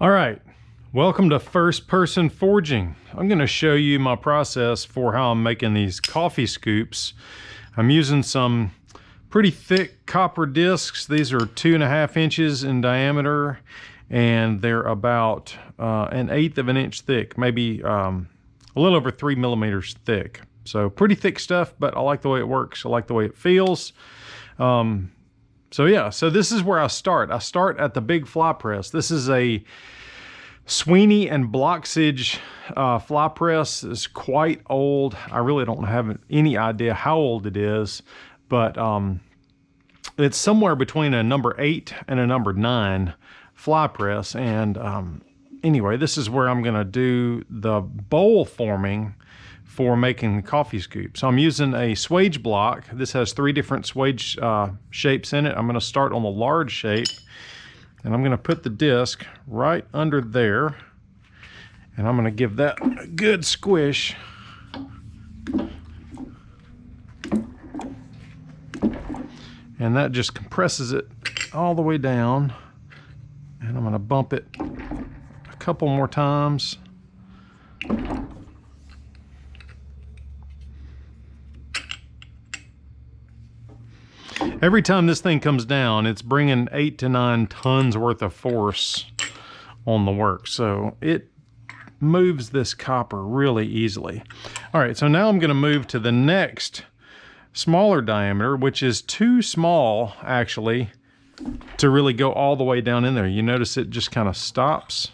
All right, welcome to First Person Forging. I'm going to show you my process for how I'm making these coffee scoops. I'm using some pretty thick copper discs. These are 2.5 inches in diameter, and they're about 1/8 of an inch thick, maybe a little over 3 millimeters thick. So pretty thick stuff, but I like the way it works. I like the way it feels. So this is where I start. I start at the big fly press. This is a Sweeney and Bloxage fly press. It's quite old. I really don't have any idea how old it is, but it's somewhere between a number 8 and a number 9 fly press. And anyway, this is where I'm gonna do the bowl forming for making the coffee scoop. So I'm using a swage block. This has 3 different swage shapes in it. I'm gonna start on the large shape, and I'm gonna put the disc right under there, and I'm gonna give that a good squish. And that just compresses it all the way down. And I'm gonna bump it a couple more times. Every time this thing comes down, it's bringing 8 to 9 tons worth of force on the work. So it moves this copper really easily. All right, so now I'm gonna move to the next smaller diameter, which is too small actually to really go all the way down in there. You notice it just kind of stops.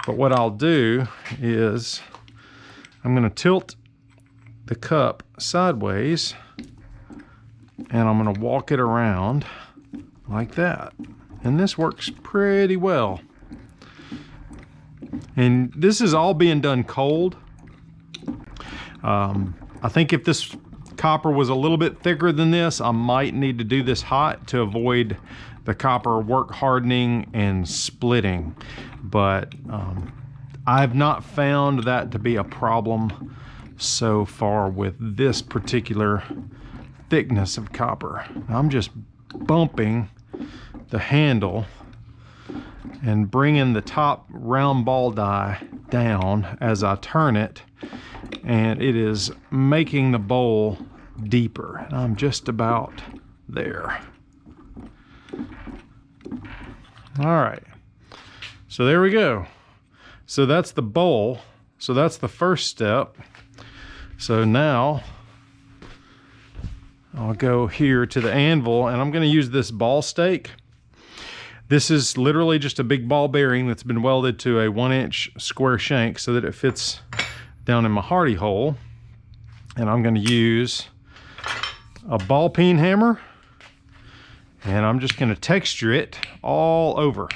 But what I'll do is I'm gonna tilt the cup sideways, and I'm gonna walk it around like that. And this works pretty well. And this is all being done cold. I think if this copper was a little bit thicker than this, I might need to do this hot to avoid the copper work hardening and splitting. But I've not found that to be a problem so far with this particular thickness of copper. I'm just bumping the handle and bringing the top round ball die down as I turn it, and it is making the bowl deeper. And I'm just about there. All right, so there we go. So that's the bowl. So that's the first step. So now I'll go here to the anvil, and I'm going to use this ball stake. This is literally just a big ball bearing that's been welded to a 1-inch square shank so that it fits down in my hardy hole. And I'm going to use a ball peen hammer, and I'm just going to texture it all over.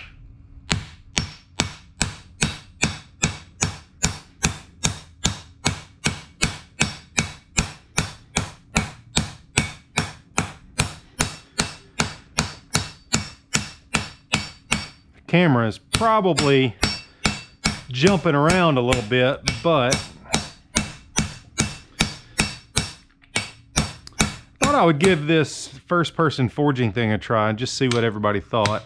Camera is probably jumping around a little bit, but thought I would give this first person forging thing a try and just see what everybody thought.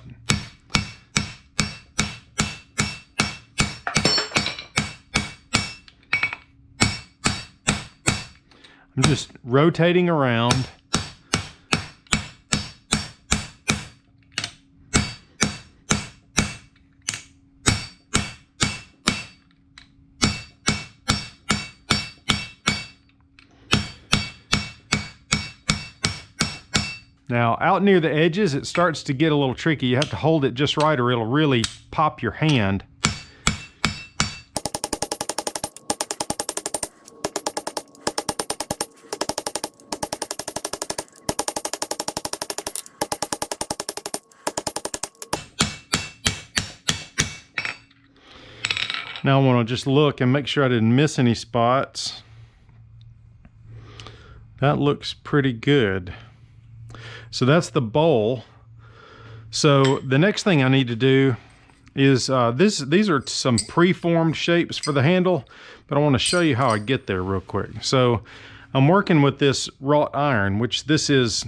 I'm just rotating around. Now, out near the edges, it starts to get a little tricky. You have to hold it just right or it'll really pop your hand. Now I want to just look and make sure I didn't miss any spots. That looks pretty good. So that's the bowl. So the next thing I need to do is, these are some preformed shapes for the handle, but I want to show you how I get there real quick. So I'm working with this wrought iron, which this is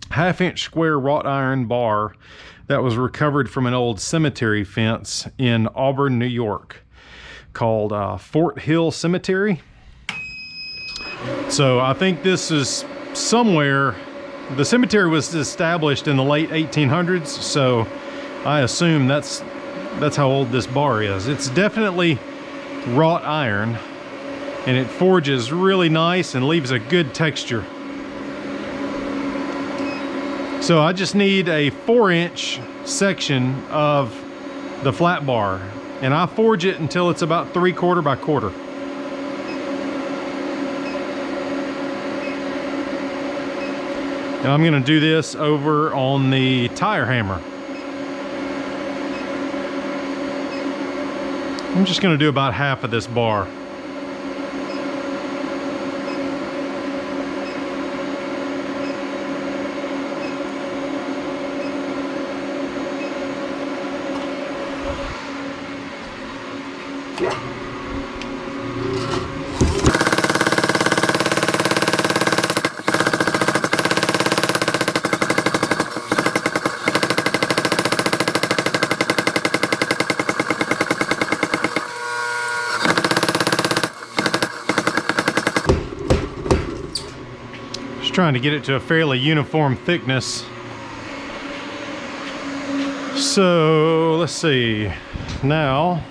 1/2-inch square wrought iron bar that was recovered from an old cemetery fence in Auburn, New York, called Fort Hill Cemetery. So I think this is somewhere, the cemetery was established in the late 1800s, so I assume that's how old this bar is. It's definitely wrought iron, and it forges really nice and leaves a good texture. So I just need a 4-inch section of the flat bar, and I forge it until it's about 3/4 by 1/4. And I'm gonna do this over on the tire hammer. I'm just gonna do about half of this bar. Trying to get it to a fairly uniform thickness. So let's see now.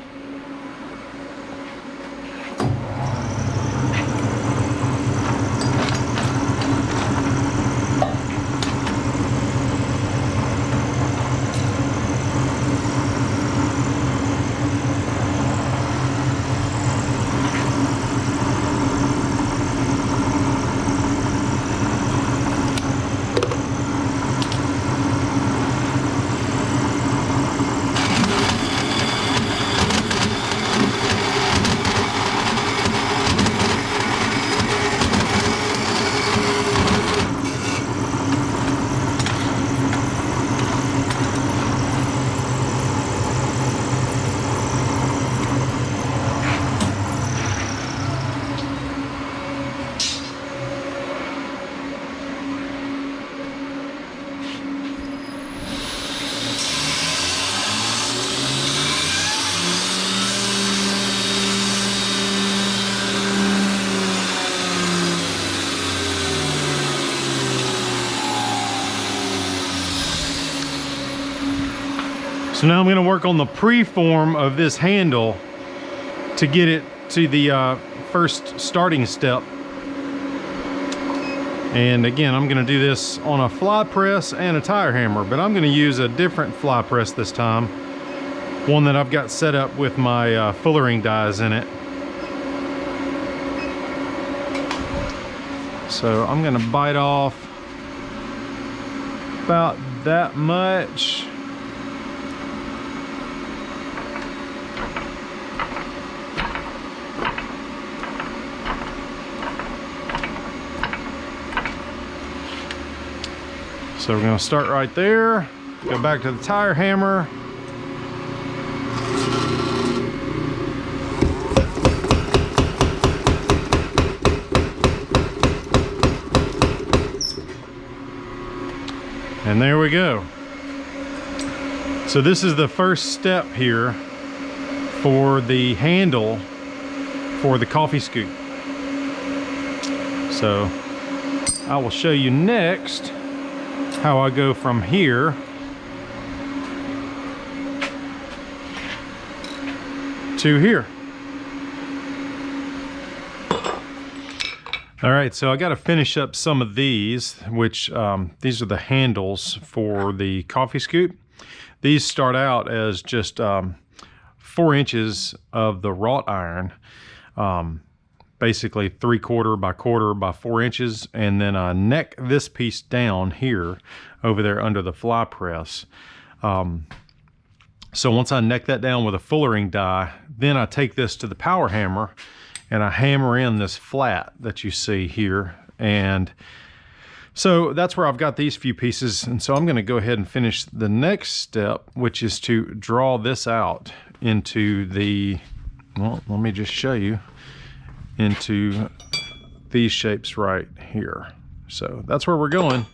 So now I'm going to work on the preform of this handle to get it to the first starting step. And again, I'm going to do this on a fly press and a tire hammer, but I'm going to use a different fly press this time, one that I've got set up with my fullering dies in it. So I'm going to bite off about that much. So we're going to start right there, go back to the tire hammer. And there we go. So this is the first step here for the handle for the coffee scoop. So I will show you next how I go from here to here. All right, so I got to finish up some of these, which these are the handles for the coffee scoop. These start out as just 4 inches of the wrought iron, basically 3/4 by 1/4 by 4 inches, and then I neck this piece down here over there under the fly press. So once I neck that down with a fullering die, then I take this to the power hammer and I hammer in this flat that you see here. And so that's where I've got these few pieces. And so I'm going to go ahead and finish the next step, which is to draw this out into the, well, let me just show you, into these shapes right here. So that's where we're going.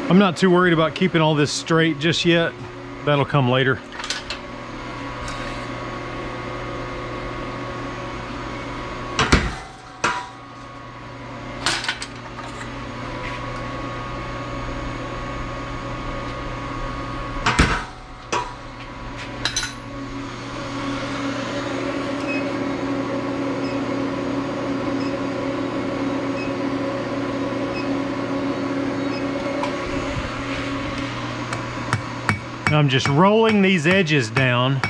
I'm not too worried about keeping all this straight just yet. That'll come later. I'm just rolling these edges down.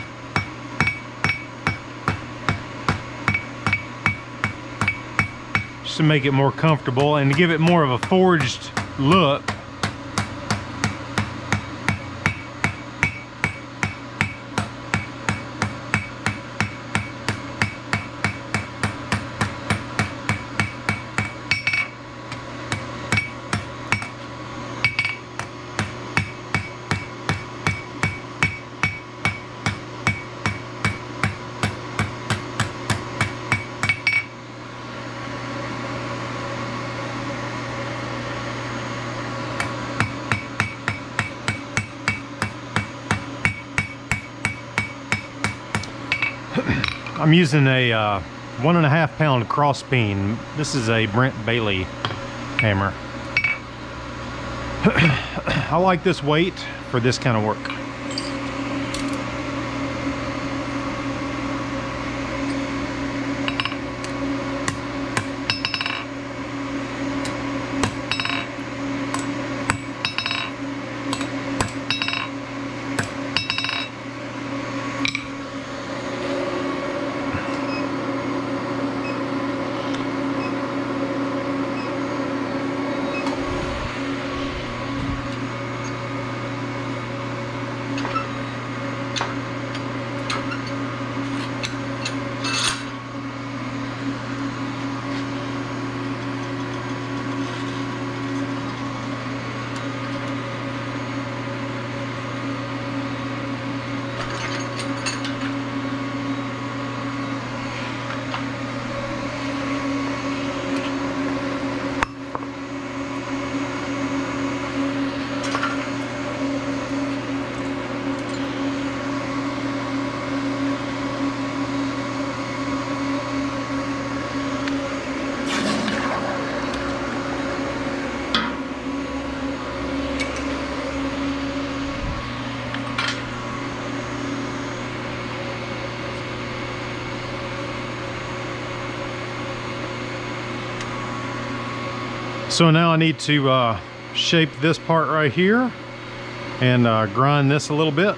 Just to make it more comfortable and to give it more of a forged look. I'm using a 1.5 pound cross peen. This is a Brent Bailey hammer. I like this weight for this kind of work. So now I need to shape this part right here and grind this a little bit.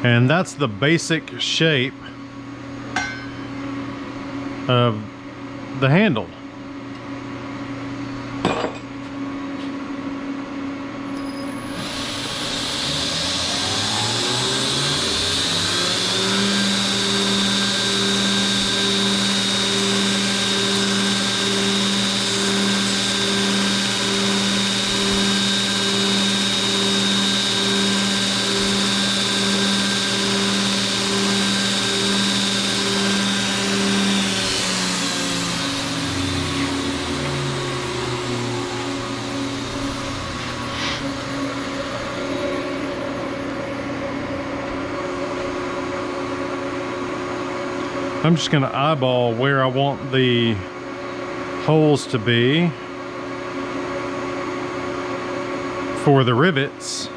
And that's the basic shape of the handle. I'm just going to eyeball where I want the holes to be for the rivets.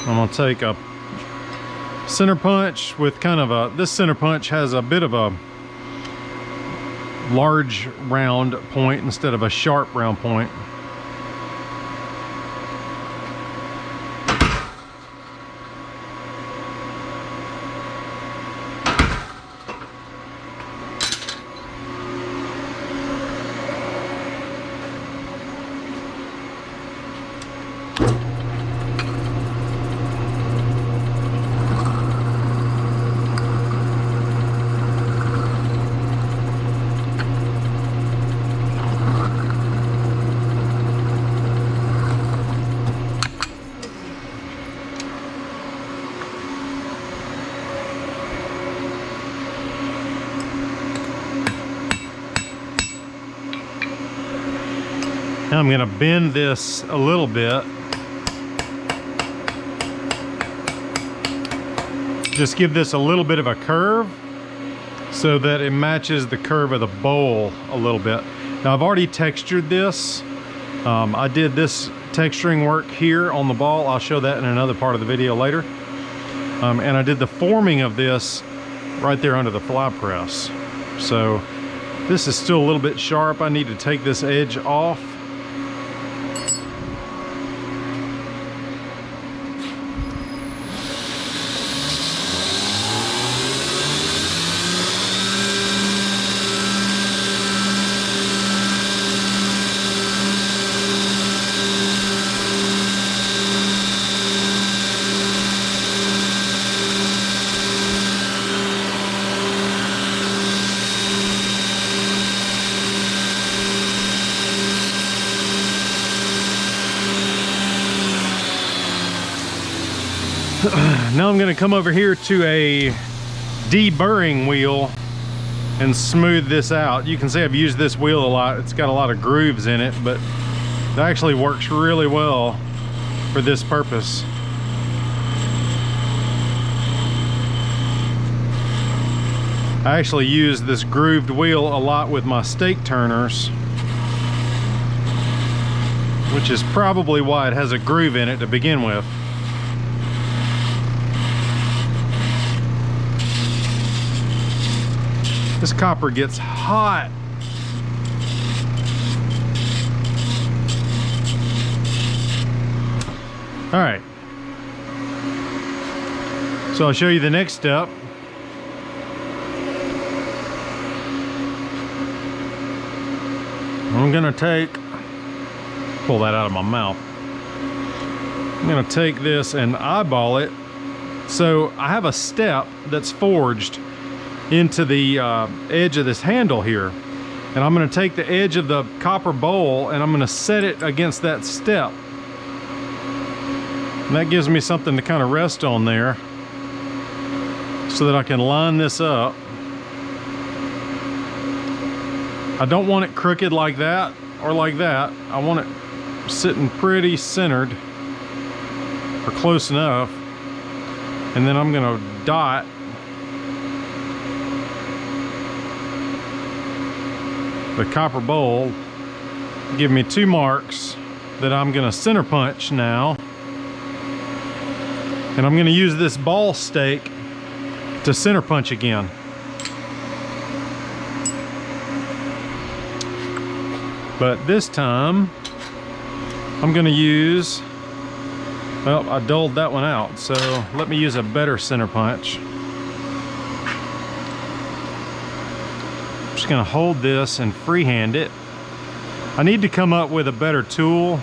I'm going to take a center punch with kind of a, this center punch has a bit of a large round point instead of a sharp round point. Now I'm going to bend this a little bit. Just give this a little bit of a curve so that it matches the curve of the bowl a little bit. Now I've already textured this. I did this texturing work here on the ball. I'll show that in another part of the video later. And I did the forming of this right there under the fly press. So this is still a little bit sharp. I need to take this edge off. Now I'm going to come over here to a deburring wheel and smooth this out. You can see I've used this wheel a lot. It's got a lot of grooves in it, but it actually works really well for this purpose. I actually use this grooved wheel a lot with my steak turners, which is probably why it has a groove in it to begin with. This copper gets hot. All right. So I'll show you the next step. I'm gonna pull that out of my mouth. I'm gonna take this and eyeball it. So I have a step that's forged into the edge of this handle here, and I'm going to take the edge of the copper bowl and I'm going to set it against that step, and that gives me something to kind of rest on there so that I can line this up. I don't want it crooked like that or like that. I want it sitting pretty centered or close enough, and then I'm going to dot the copper bowl, give me 2 marks that I'm going to center punch now, and I'm going to use this ball stake to center punch again. But this time I'm going to use, well, I dulled that one out, so let me use a better center punch. Gonna hold this and freehand it. I need to come up with a better tool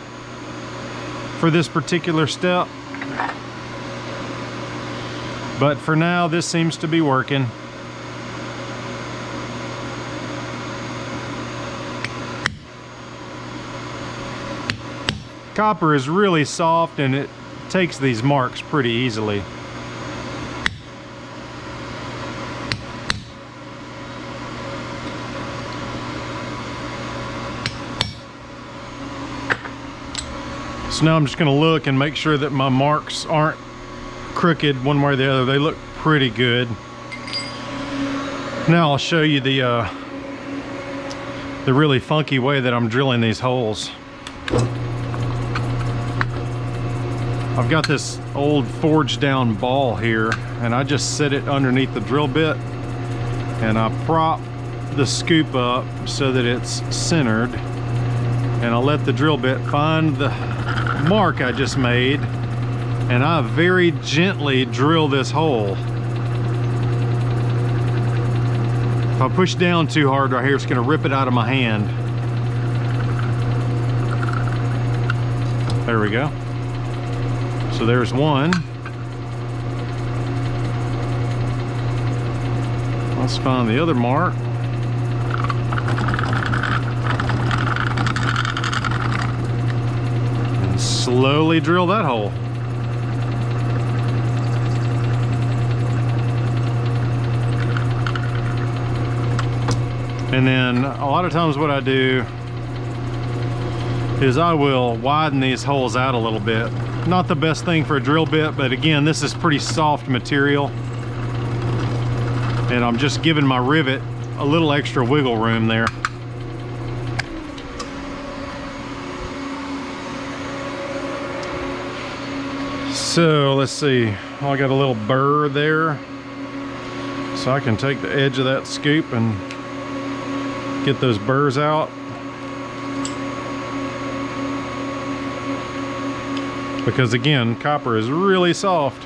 for this particular step, but for now this seems to be working. Copper is really soft and it takes these marks pretty easily. So now I'm just gonna look and make sure that my marks aren't crooked one way or the other. They look pretty good. Now I'll show you the really funky way that I'm drilling these holes. I've got this old forged down ball here, and I just set it underneath the drill bit, and I prop the scoop up so that it's centered, and I'll let the drill bit find the mark I just made, and I very gently drill this hole. If I push down too hard right here, it's gonna rip it out of my hand. There we go. So there's one. Let's find the other mark. And slowly drill that hole. And then a lot of times what I do is I will widen these holes out a little bit. Not the best thing for a drill bit, but again, this is pretty soft material. And I'm just giving my rivet a little extra wiggle room there. So let's see, I got a little burr there. So I can take the edge of that scoop and get those burrs out. Because again, copper is really soft.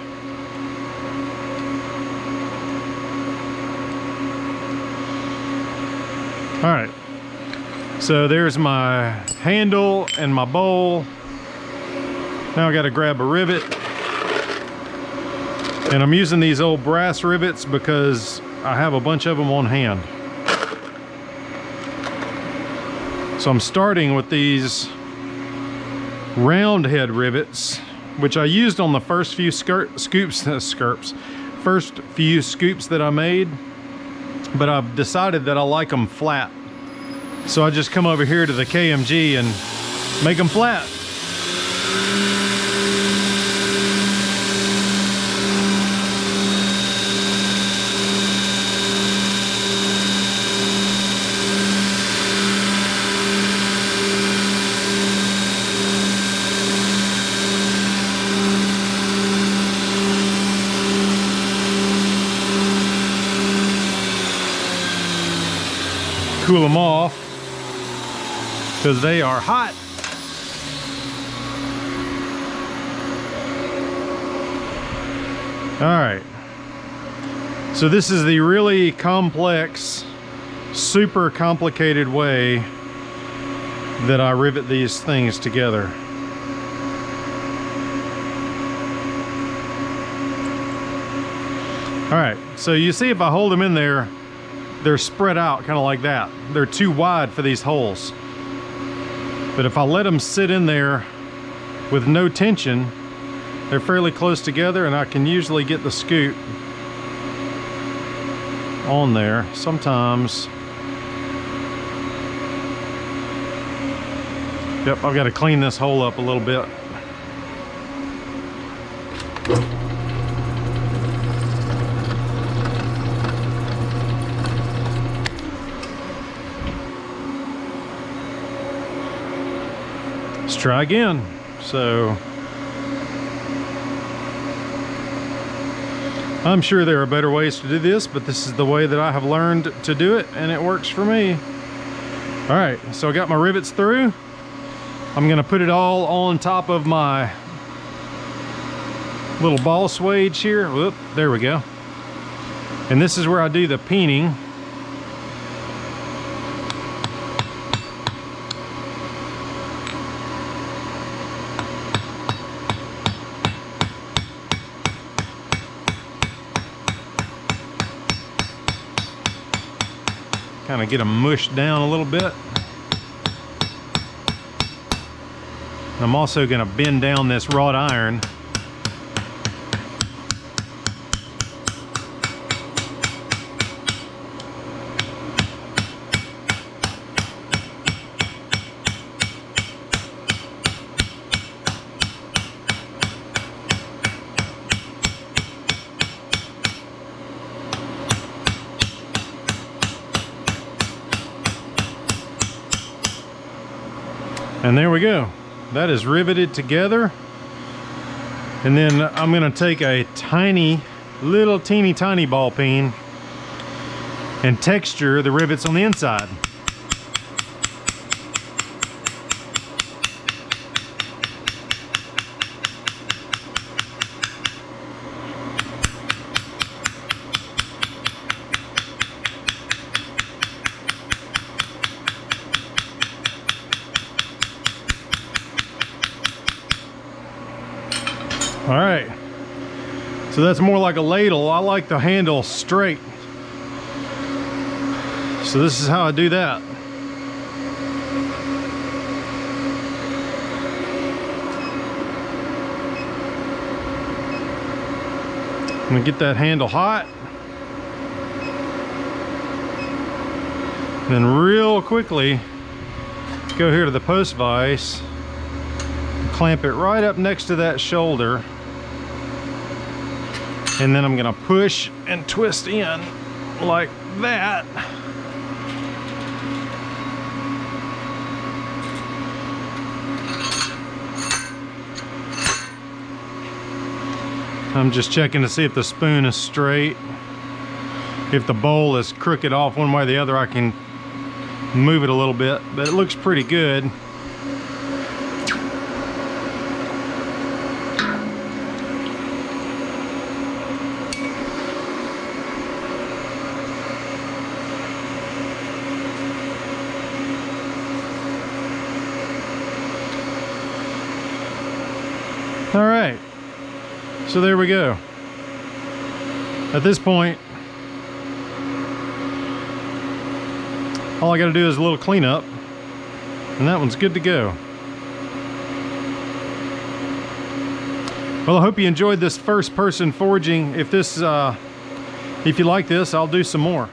All right, so there's my handle and my bowl. Now I gotta grab a rivet. And I'm using these old brass rivets because I have a bunch of them on hand. So I'm starting with these round head rivets, which I used on the first few scoops that I made, but I've decided that I like them flat. So I just come over here to the KMG and make them flat. Cool them off because they are hot. All right, so this is the really complex, super complicated way that I rivet these things together. All right, so you see if I hold them in there, they're spread out kind of like that. They're too wide for these holes. But if I let them sit in there with no tension, they're fairly close together, and I can usually get the scoop on there. Sometimes, yep, I've got to clean this hole up a little bit. Let's try again. So I'm sure there are better ways to do this, but this is the way that I have learned to do it, and it works for me. All right, so I got my rivets through. I'm gonna put it all on top of my little ball swage here. Whoop, there we go. And this is where I do the peening. Kind of get them mushed down a little bit. I'm also going to bend down this wrought iron. And there we go. That is riveted together. And then I'm gonna take a little teeny tiny ball peen and texture the rivets on the inside. All right, so that's more like a ladle. I like the handle straight. So this is how I do that. I'm gonna get that handle hot. Then real quickly, go here to the post vise, clamp it right up next to that shoulder. And then I'm gonna push and twist in like that. I'm just checking to see if the spoon is straight. If the bowl is crooked off one way or the other, I can move it a little bit, but it looks pretty good. All right, so there we go. At this point, all I gotta do is a little cleanup, and that one's good to go. Well, I hope you enjoyed this first person forging. If you like this, I'll do some more.